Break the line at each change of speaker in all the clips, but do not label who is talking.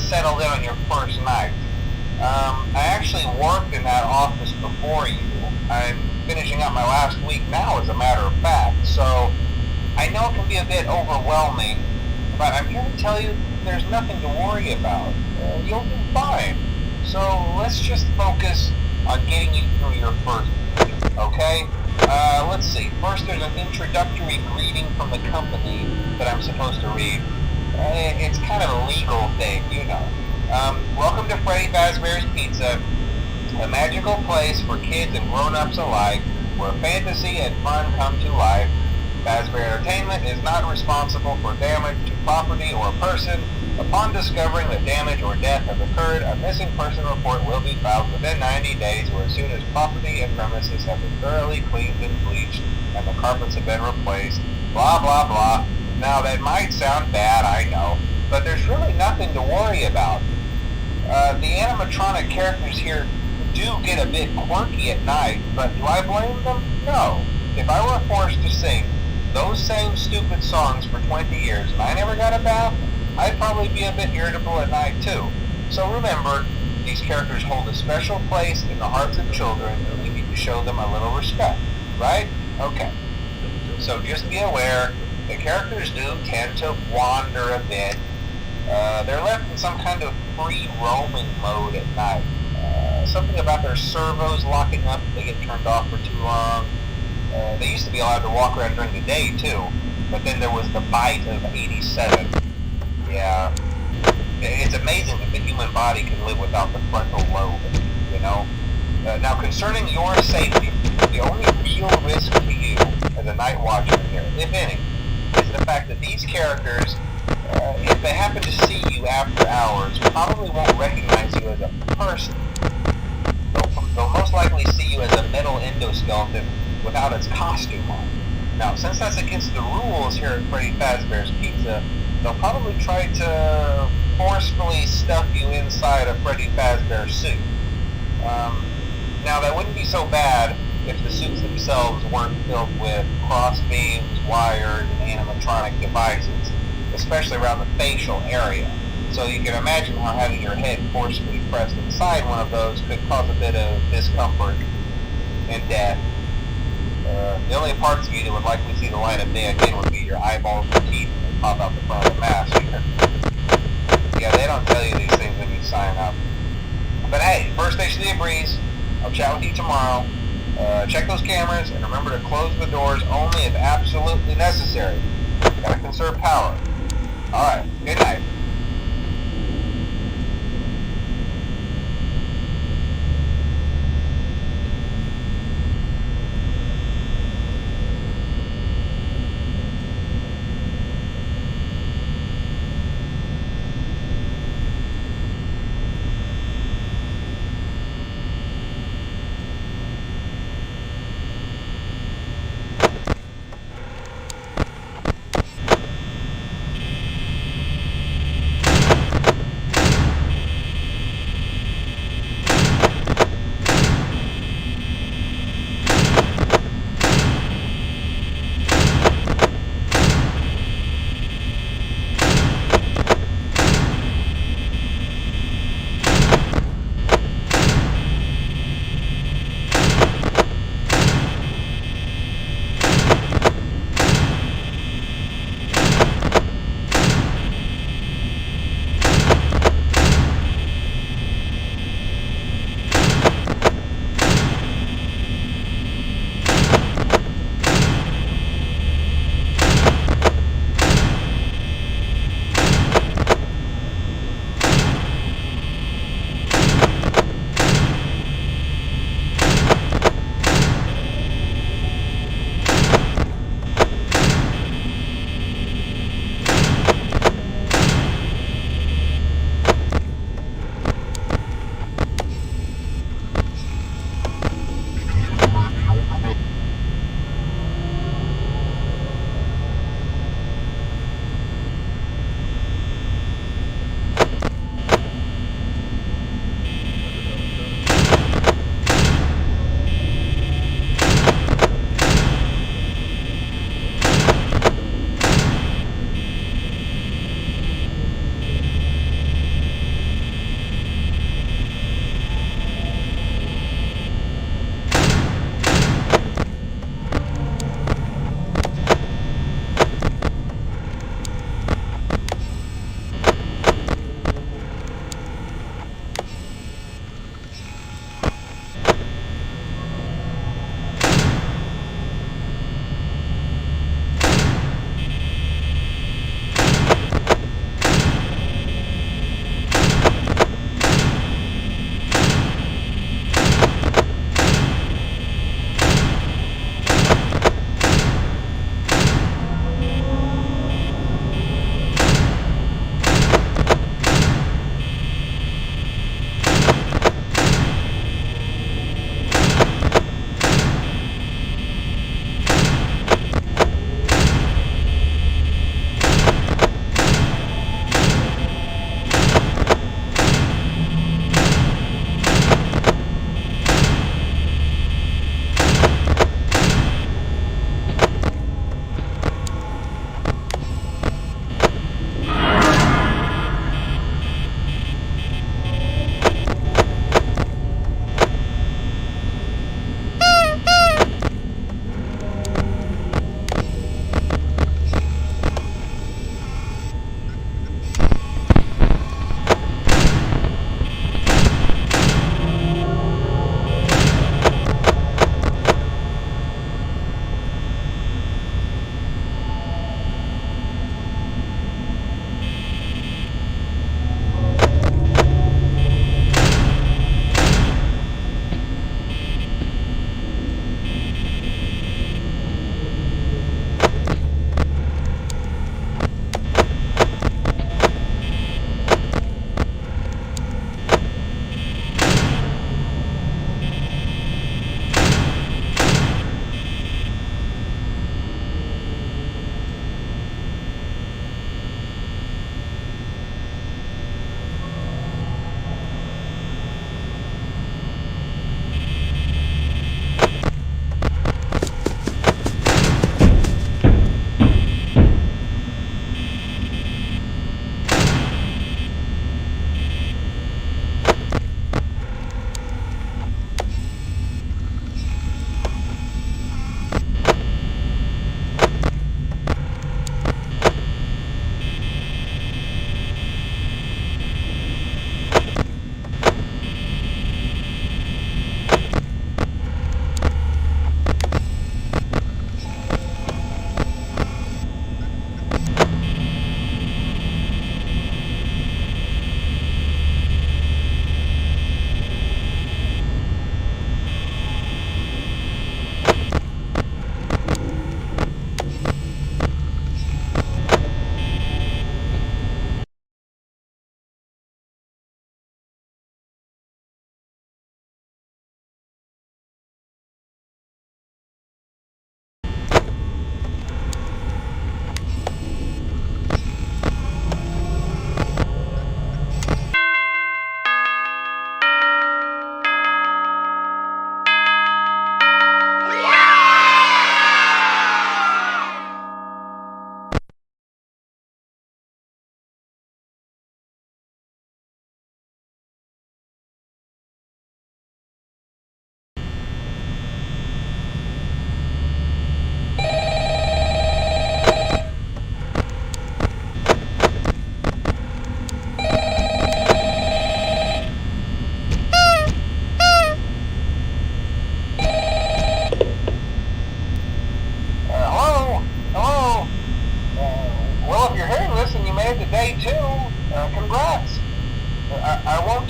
settled in on your first night. I actually worked in that office before you. I'm finishing up my last week now, as a matter of fact, so I know it can be a bit overwhelming, but I'm here to tell you there's nothing to worry about. You'll do fine. So let's just focus on getting you through your first week, okay? Let's see. First, there's an introductory greeting from the company that I'm supposed to read. It's kind of a legal thing, you know. Welcome to Freddy Fazbear's Pizza, a magical place for kids and grown-ups alike, where fantasy and fun come to life. Fazbear Entertainment is not responsible for damage to property or person. Upon discovering that damage or death has occurred, a missing person report will be filed within 90 days or as soon as property and premises have been thoroughly cleaned and bleached and the carpets have been replaced. Blah, blah, blah. Now, that might sound bad, I know, but there's really nothing to worry about. The animatronic characters here do get a bit quirky at night, but do I blame them? No. If I were forced to sing those same stupid songs for 20 years and I never got a bath, I'd probably be a bit irritable at night too. So remember, these characters hold a special place in the hearts of children and we need to show them a little respect, right? Okay. So just be aware, the characters do tend to wander a bit. They're left in some kind of free roaming mode at night. Something about their servos locking up if they get turned off for too long. They used to be allowed to walk around during the day too, but then there was the bite of 87. Yeah, it's amazing that the human body can live without the frontal lobe, you know? Now, concerning your safety, the only real risk to you as a night watchman here, if any, is the fact that these characters, if they happen to see you after hours, probably won't recognize you as a person. They'll most likely see you as a metal endoskeleton without its costume on. Now, since that's against the rules here at Freddy Fazbear's Pizza, they'll probably try to forcefully stuff you inside a Freddy Fazbear suit. Now, that wouldn't be so bad if the suits themselves weren't filled with cross beams, wires, and animatronic devices, especially around the facial area. So you can imagine how having your head forcefully pressed inside one of those could cause a bit of discomfort and death. The only parts of you that would likely see the light of day again would be your eyeballs and teeth that pop out the front of the mask. Yeah, they don't tell you these things when you sign up. But hey, first station of the breeze. I'll chat with you tomorrow. Check those cameras and remember to close the doors only if absolutely necessary. Gotta conserve power. Alright, good night.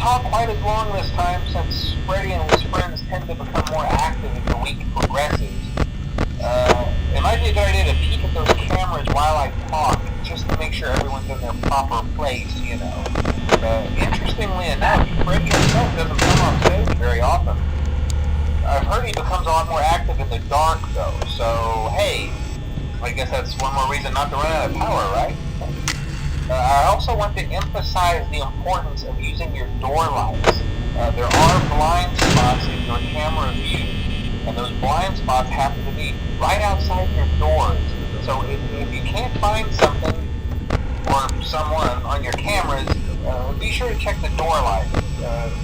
talk quite as long this time since Freddy and his friends tend to become more active as the week progresses. It might be a good idea to peek at those cameras while I talk, just to make sure everyone's in their proper place, you know. Interestingly enough, Freddy himself doesn't come on stage very often. I've heard he becomes a lot more active in the dark, though, so hey, I guess that's one more reason not to run out of power, right? I also want to emphasize the importance of using your door lights. There are blind spots in your camera view, and those blind spots happen to be right outside your doors. So if you can't find something or someone on your cameras, be sure to check the door light.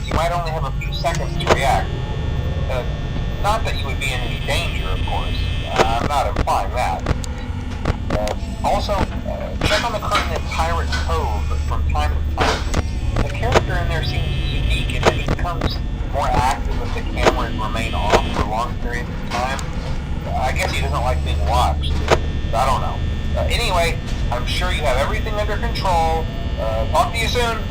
You might only have a few seconds to react. Not that you would be in any danger, of course. I'm not implying that. Also, check on the curtain in Pirate Cove from time to time. The character in there seems unique, and he becomes more active if the cameras remain off for long periods of time. I guess he doesn't like being watched. I don't know. Anyway, I'm sure you have everything under control. Talk to you soon.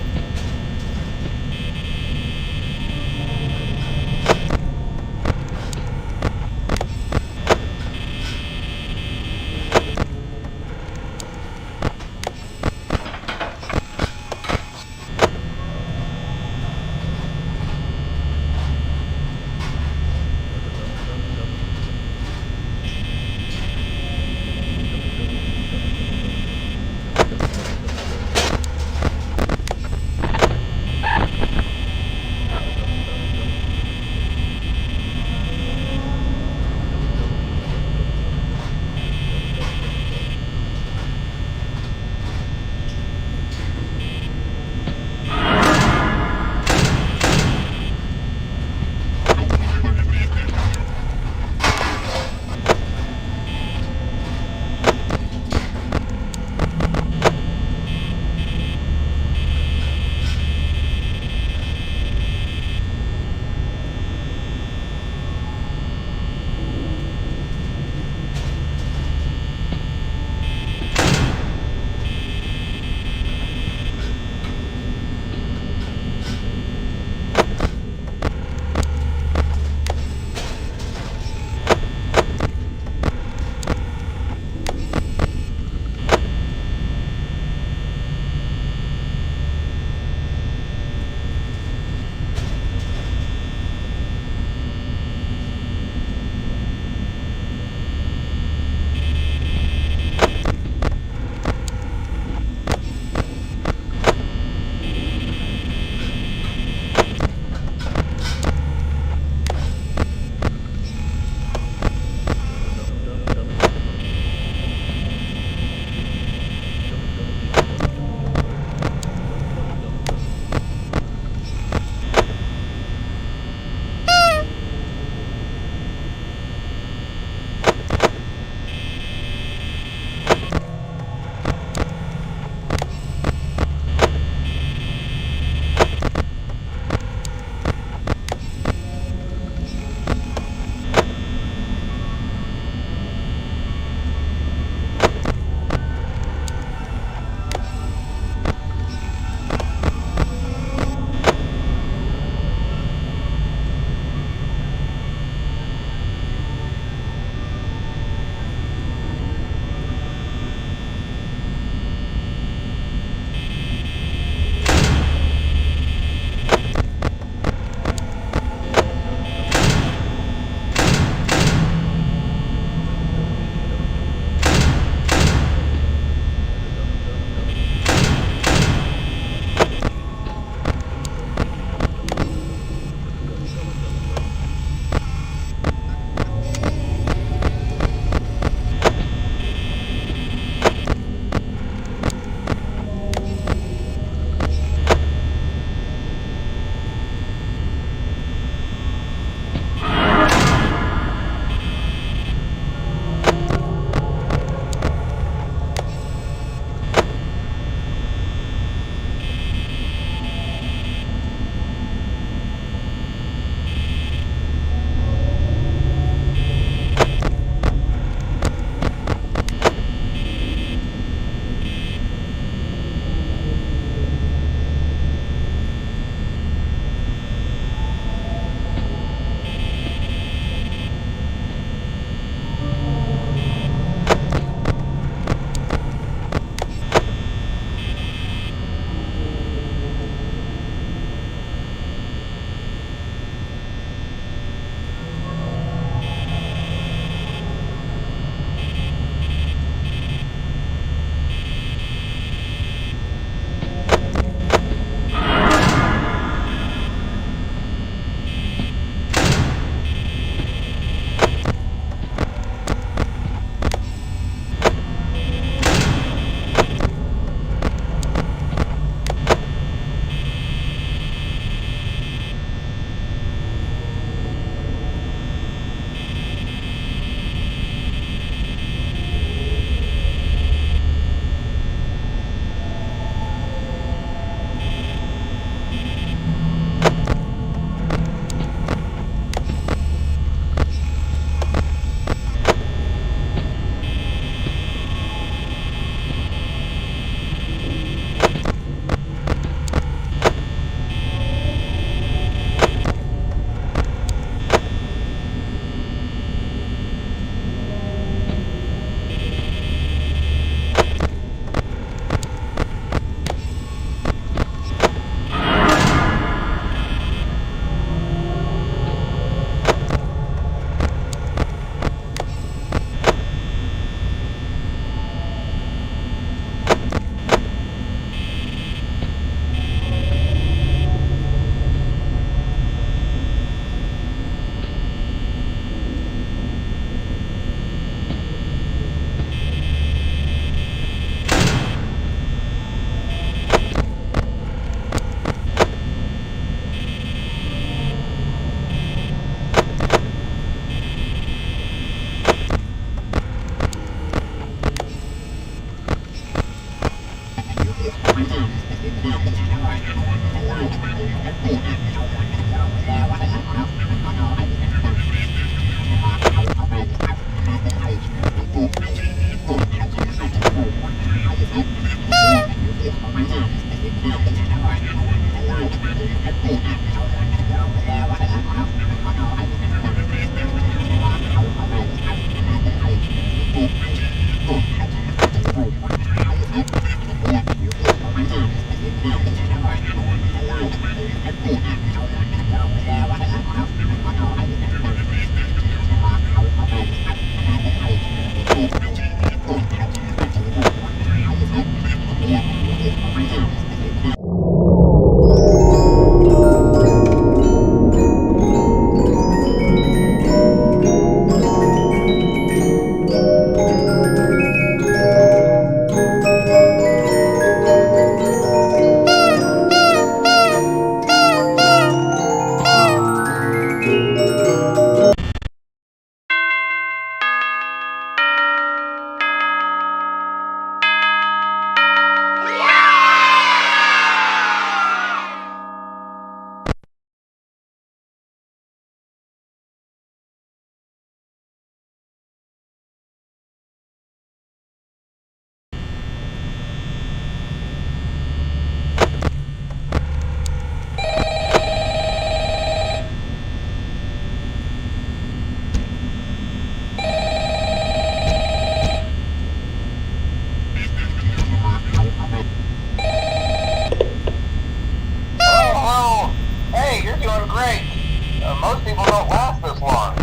Most people don't last this long.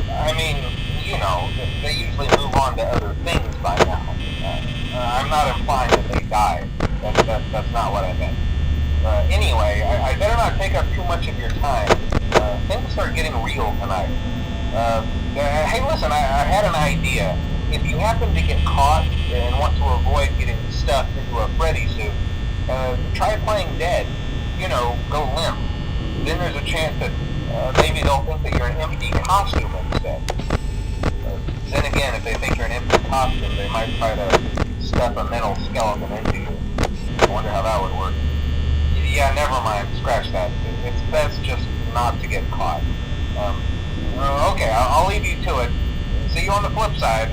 I mean, you know, they usually move on to other things by now. I'm not implying that they died. That's not what I meant. Anyway, I better not take up too much of your time. Things start getting real tonight. Hey, listen, I had an idea. If you happen to get caught and want to avoid getting stuffed into a Freddy suit, try playing dead. You know, go limp. Then there's a chance that maybe they'll think that you're an empty costume instead. Then again, if they think you're an empty costume, they might try to stuff a metal skeleton into you. I wonder how that would work. Yeah, never mind. Scratch that. It's best just not to get caught. Okay, I'll leave you to it. See you on the flip side.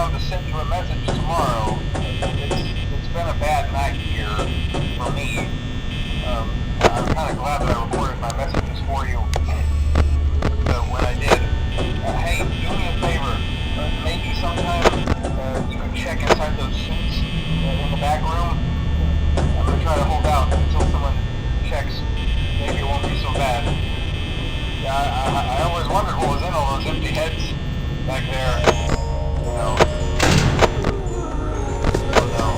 around to send you a message tomorrow. It's been a bad night here for me. I'm kind of glad that I recorded my messages for you when I did. Hey, do me a favor. Maybe sometime you can check inside those suits in the back room. I'm going to try to hold out until someone checks. Maybe it won't be so bad. Yeah, I always wondered what was in all those empty heads back there. You know. Oh no.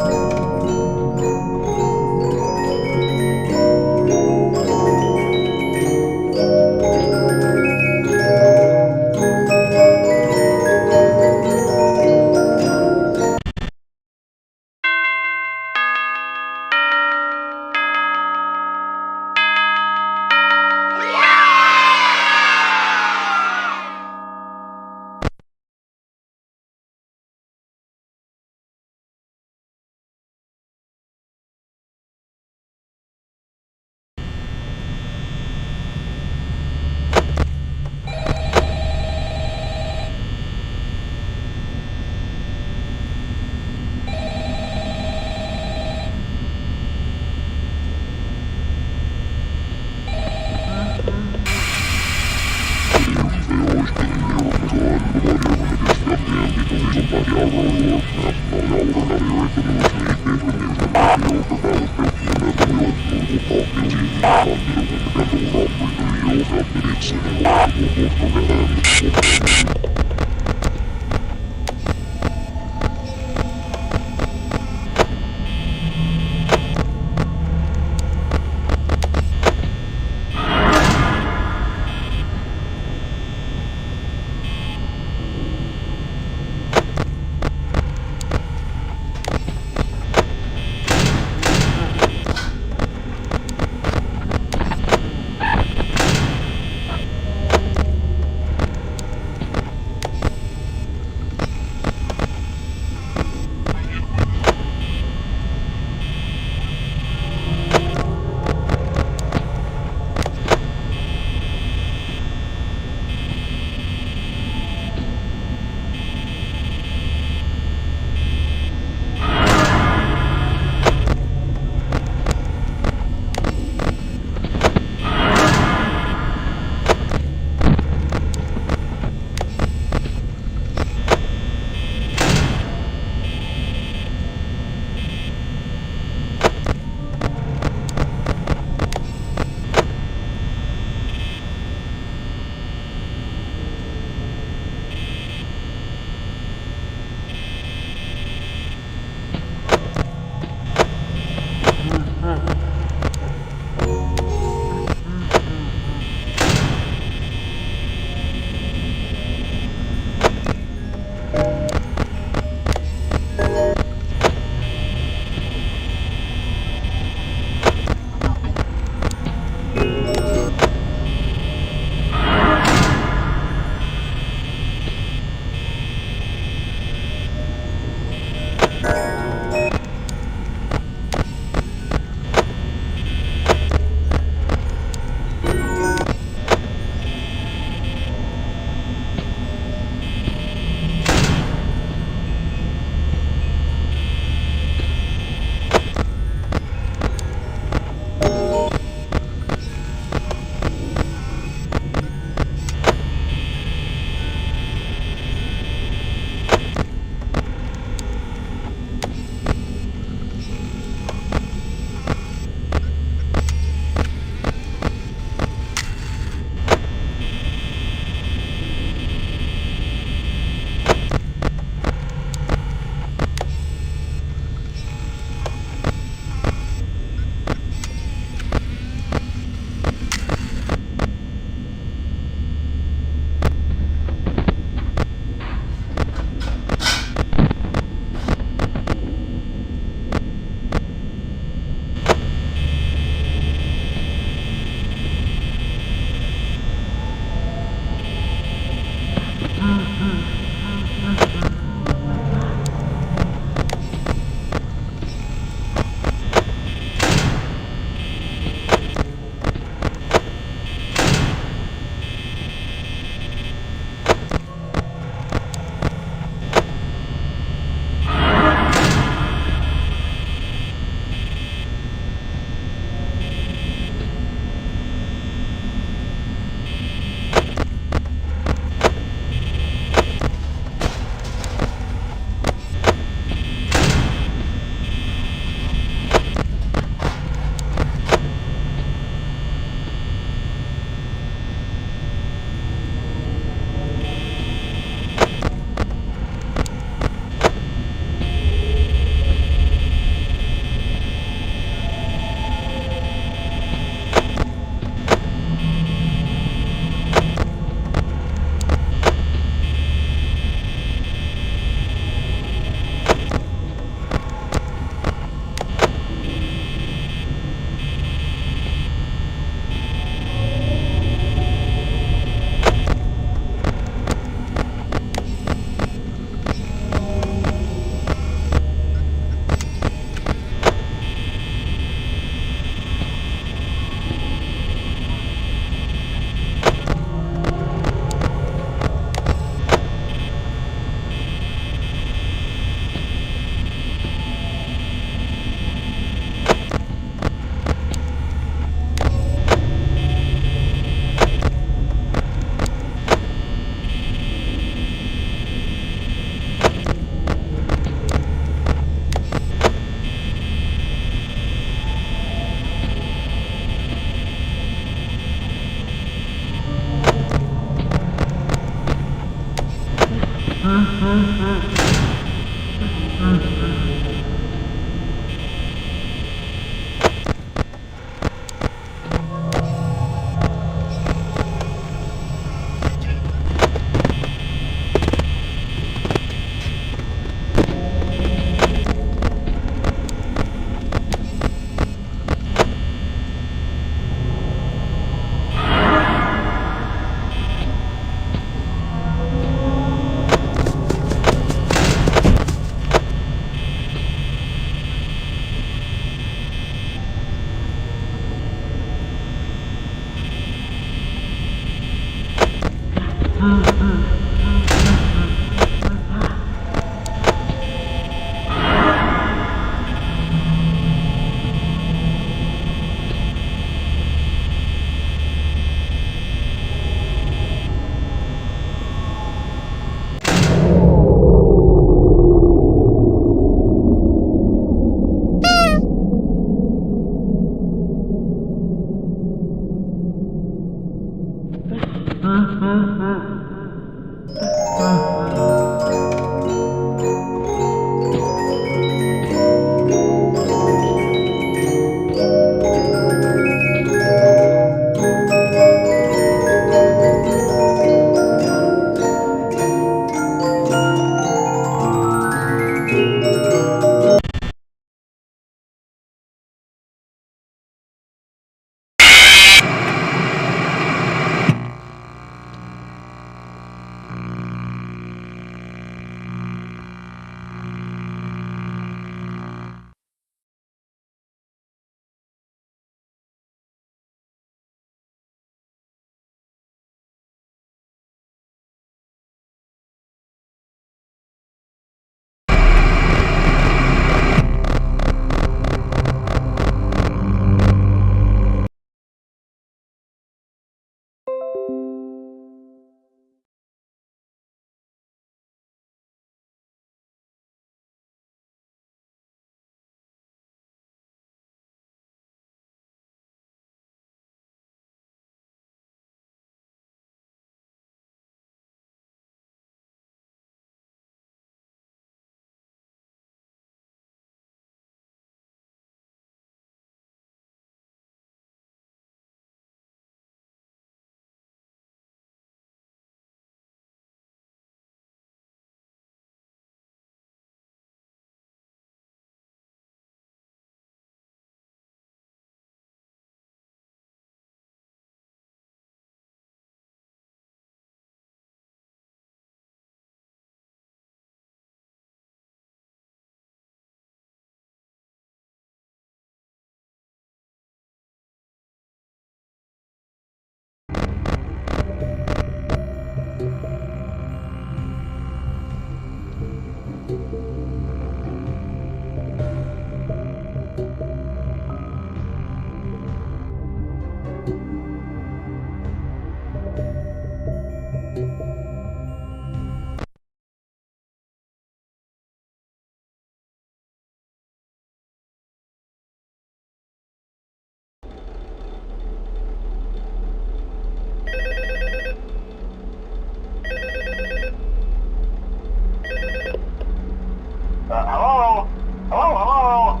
Hello? Hello?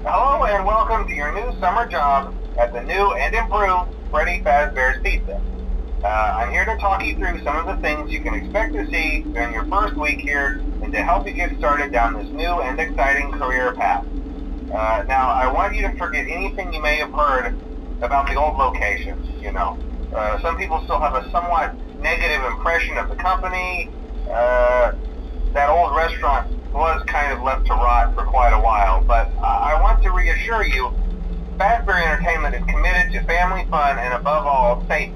Hello and welcome to your new summer job at the new and improved Freddy Fazbear's Pizza. I'm here to talk you through some of the things you can expect to see during your first week here and to help you get started down this new and exciting career path. Now, I want you to forget anything you may have heard about the old location, you know. Some people still have a somewhat negative impression of the company. That old restaurant was kind of left to rot for quite a while, but I want to reassure you, Fazbear Entertainment is committed to family fun and above all, safety.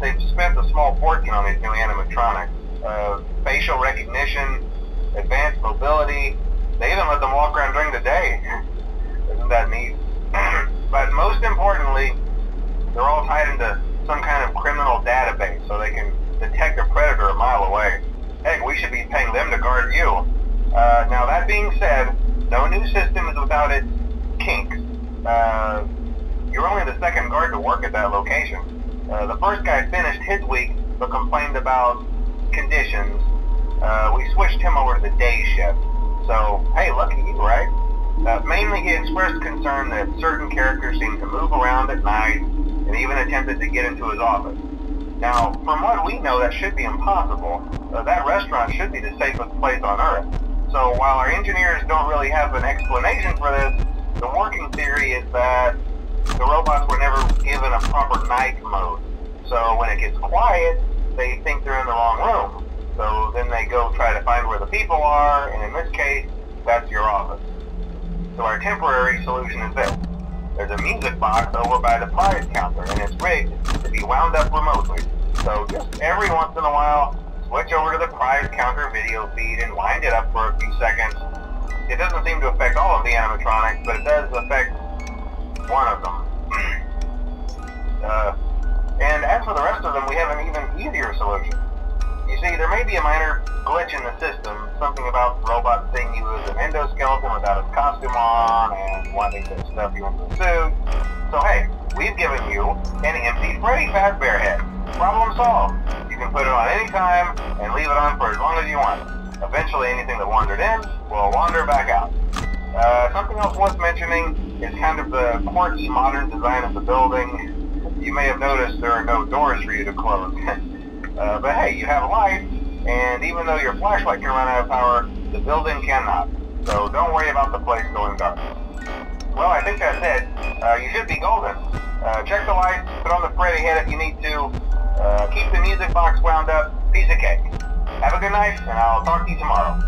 They've spent a small fortune on these new animatronics. Facial recognition, advanced mobility, they even let them walk around during the day. Isn't that neat? But most importantly, they're all tied into some kind of criminal database so they can detect a predator a mile away. Heck, we should be paying them to guard you. Now that being said, no new system is without its kinks. You're only the second guard to work at that location. The first guy finished his week, but complained about conditions, we switched him over to the day shift. So, hey, lucky you, right? Mainly he expressed concern that certain characters seemed to move around at night and even attempted to get into his office. Now, from what we know, that should be impossible. That restaurant should be the safest place on Earth. So while our engineers don't really have an explanation for this, the working theory is that the robots were never given a proper night mode. So when it gets quiet, they think they're in the wrong room. So then they go try to find where the people are, and in this case, that's your office. So our temporary solution is this. There's a music box over by the prize counter, and it's rigged to be wound up remotely. So just every once in a while, switch over to the prize counter video feed and wind it up for a few seconds. It doesn't seem to affect all of the animatronics, but it does affect one of them. And as for the rest of them, we have an even easier solution. You see, there may be a minor glitch in the system, something about the robot seeing you as an endoskeleton without his costume on and wanting to stuff you into a suit. So hey, we've given you an empty Freddy Fazbear head. Problem solved. You can put it on any time and leave it on for as long as you want. Eventually anything that wandered in will wander back out. Something else worth mentioning is kind of the quirky modern design of the building. You may have noticed there are no doors for you to close. But hey, you have light, and even though your flashlight can run out of power, the building cannot. So don't worry about the place going dark. Well, I think that's it. You should be golden. Check the lights, put on the Freddy head if you need to. Keep the music box wound up. Piece of cake. Have a good night, and I'll talk to you tomorrow.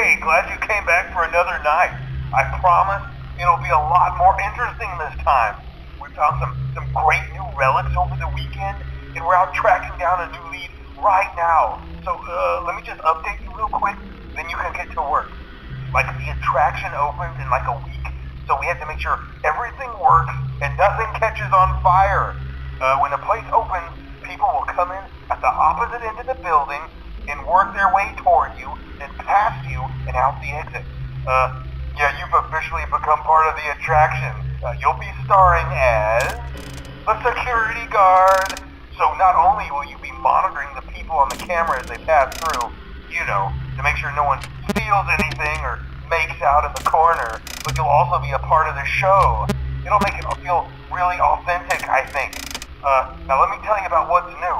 Hey, glad you came back for another night. I promise it'll be a lot more interesting this time. We found some great new relics over the weekend, and we're out tracking down a new lead right now. So, let me just update you real quick, then you can get to work. Like, the attraction opens in like a week, so we have to make sure everything works and nothing catches on fire. When the place opens, people will come in at the opposite end of the building and work their way toward you, then past you, and out the exit. Yeah, you've officially become part of the attraction. You'll be starring as the security guard. So not only will you be monitoring the people on the camera as they pass through, you know, to make sure no one steals anything or makes out in the corner, but you'll also be a part of the show. It'll make it feel really authentic, I think. Now let me tell you about what's new.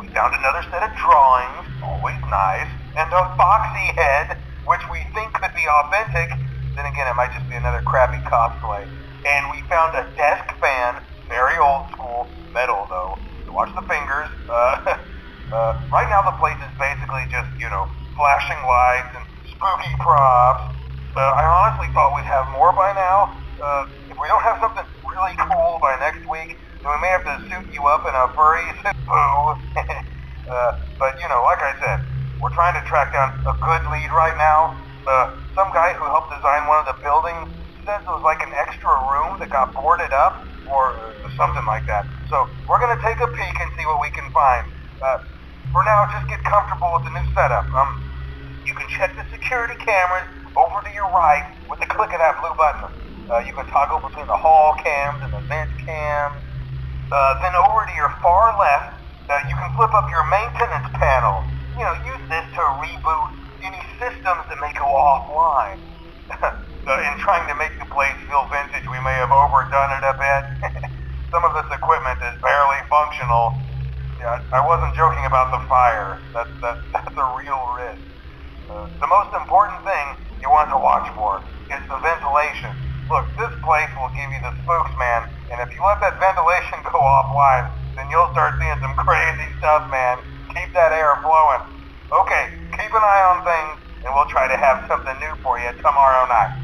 We found another set of drawings, always nice, and a foxy head, which we think could be authentic. Then again, it might just be another crappy cosplay. And we found a desk fan, very old school, metal though. So watch the fingers. Right now the place is basically just, you know, flashing lights and spooky props. I honestly thought we'd have more by now. If we don't have something really cool by next week, then we may have to suit you up in a furry boo. But, you know, like I said, we're trying to track down a good lead right now. Some guy who helped design one of the buildings says it was like an extra room that got boarded up, or something like that. So we're going to take a peek and see what we can find. For now, just get comfortable with the new setup. You can check the security cameras over to your right with the click of that blue button. You can toggle between the hall cams and the vent cams. Then over to your far left, you can flip up your maintenance panel. You know, use this to reboot any systems that may go offline. In trying to make the place feel vintage, we may have overdone it a bit. Some of this equipment is barely functional. Yeah, I wasn't joking about the fire. That's a real risk. The most important thing you want to watch for is the ventilation. Look, this place will give you the spooks, man, and if you let that ventilation go offline, then you'll start seeing some crazy stuff, man. Keep that air flowing. Okay, keep an eye on things, and we'll try to have something new for you tomorrow night.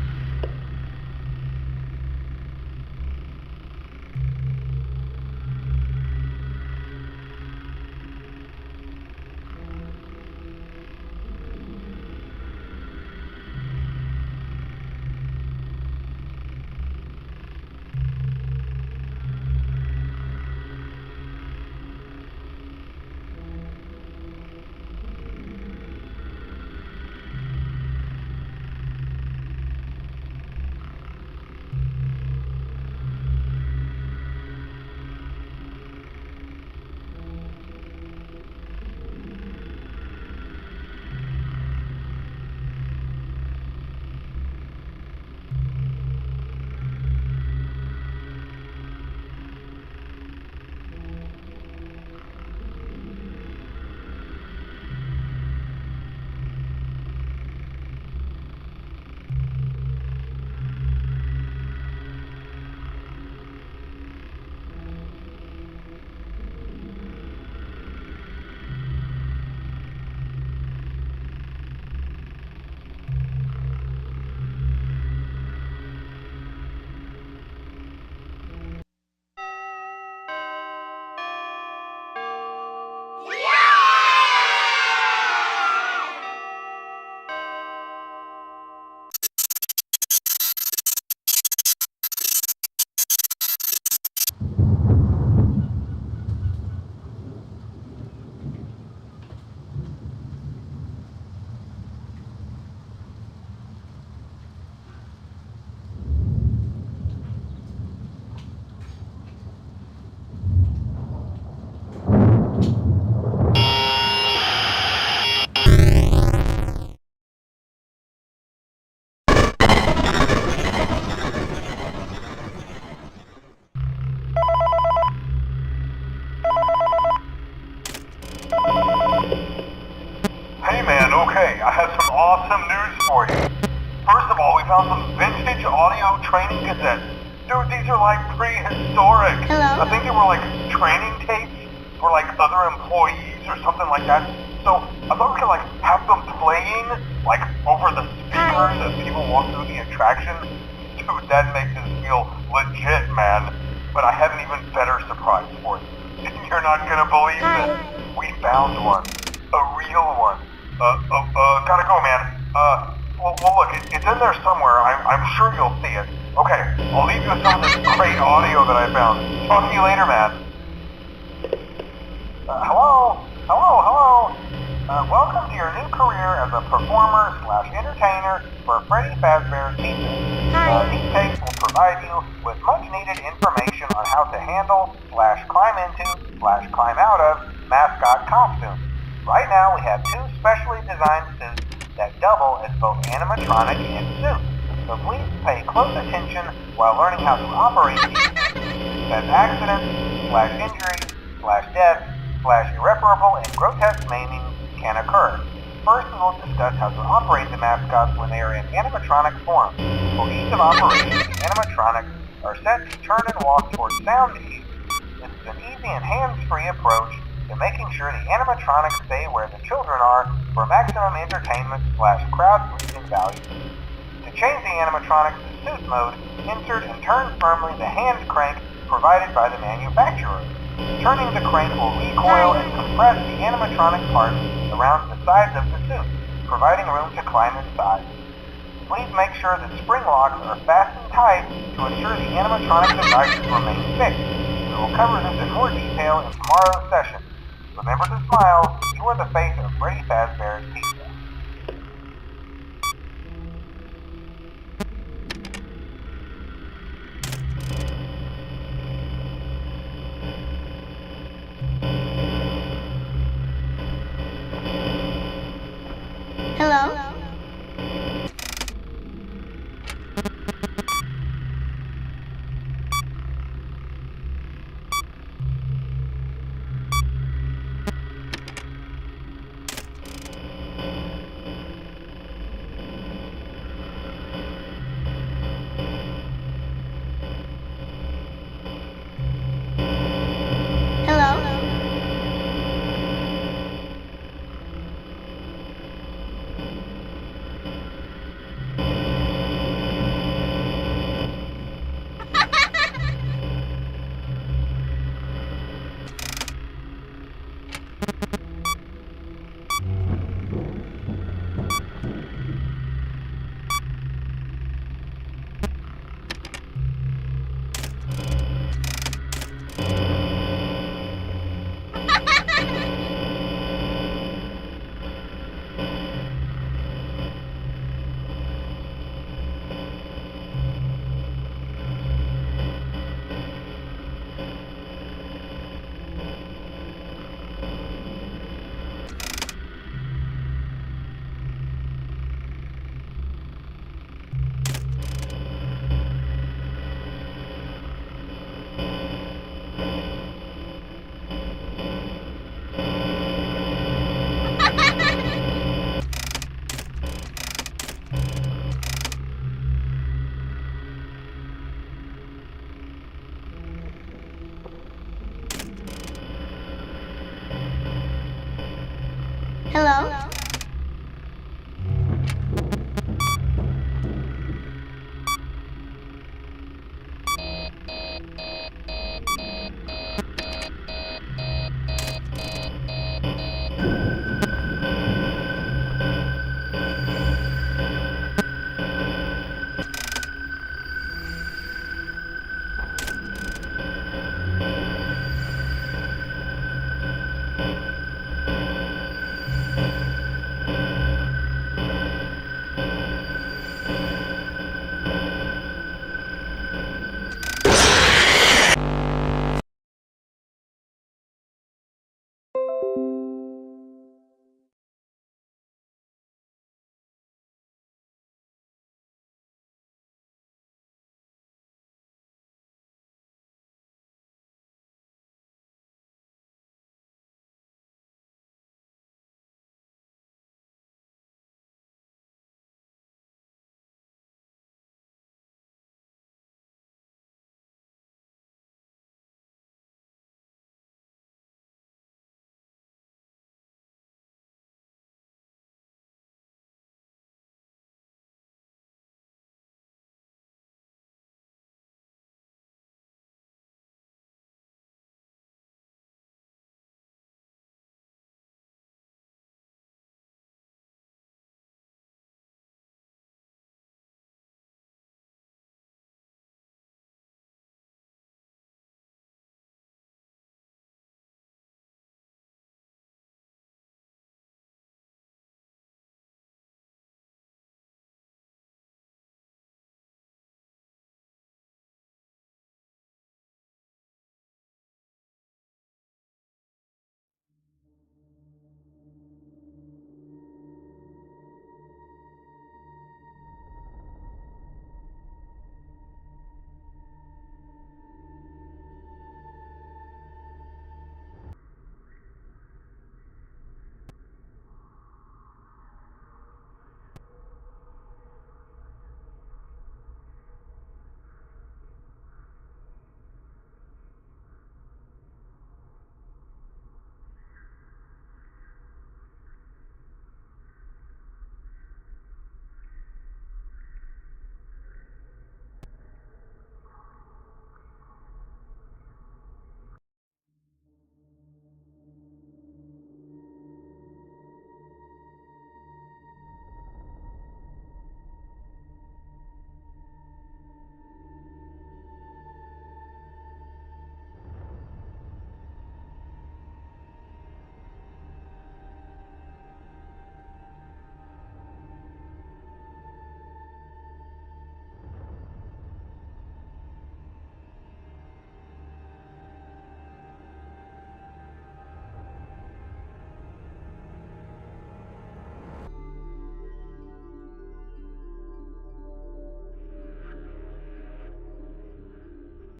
Awesome news for you. First of all, we found some vintage audio training cassettes. Dude, these are like prehistoric.
Hello?
I think they were like training tapes for like other employees keys or something like that. So I thought we could like have them playing like over the speakers as people walk through the attraction. Dude, that makes us feel legit, man. But I have an even better surprise for you. You're not gonna believe this. We found one. A real one. Gotta go, man. Well, look, it's in there somewhere. I'm sure you'll see it. Okay, I'll leave you with some of this great audio that I found. Talk to you later, man. Hello? Welcome to your new career as a performer/entertainer for Freddy Fazbear's Pizza. These tapes will provide you with much-needed information on how to handle/climb into/climb out of mascot costumes. Right now, we have 2 specially designed suits that double as both animatronic and suit. So please pay close attention while learning how to operate these suits, as accidents/injury/death/irreparable and grotesque maiming can occur. First, we will discuss how to operate the mascots when they are in animatronic form. For ease of operation, the animatronics are set to turn and walk towards sound cues. This is an easy and hands-free approach to making sure the animatronics stay where the children are for maximum entertainment/crowd-pleasing value. To change the animatronics to suit mode, insert and turn firmly the hand crank provided by the manufacturer. Turning the crank will recoil and compress the animatronic parts around the sides of the suit, providing room to climb inside. Please make sure the spring locks are fastened tight to ensure the animatronic devices remain fixed. We will cover this in more detail in tomorrow's session. Remember to smile. You are the face of Freddy Fazbear's Pizza.
Hello? Hello? Hello?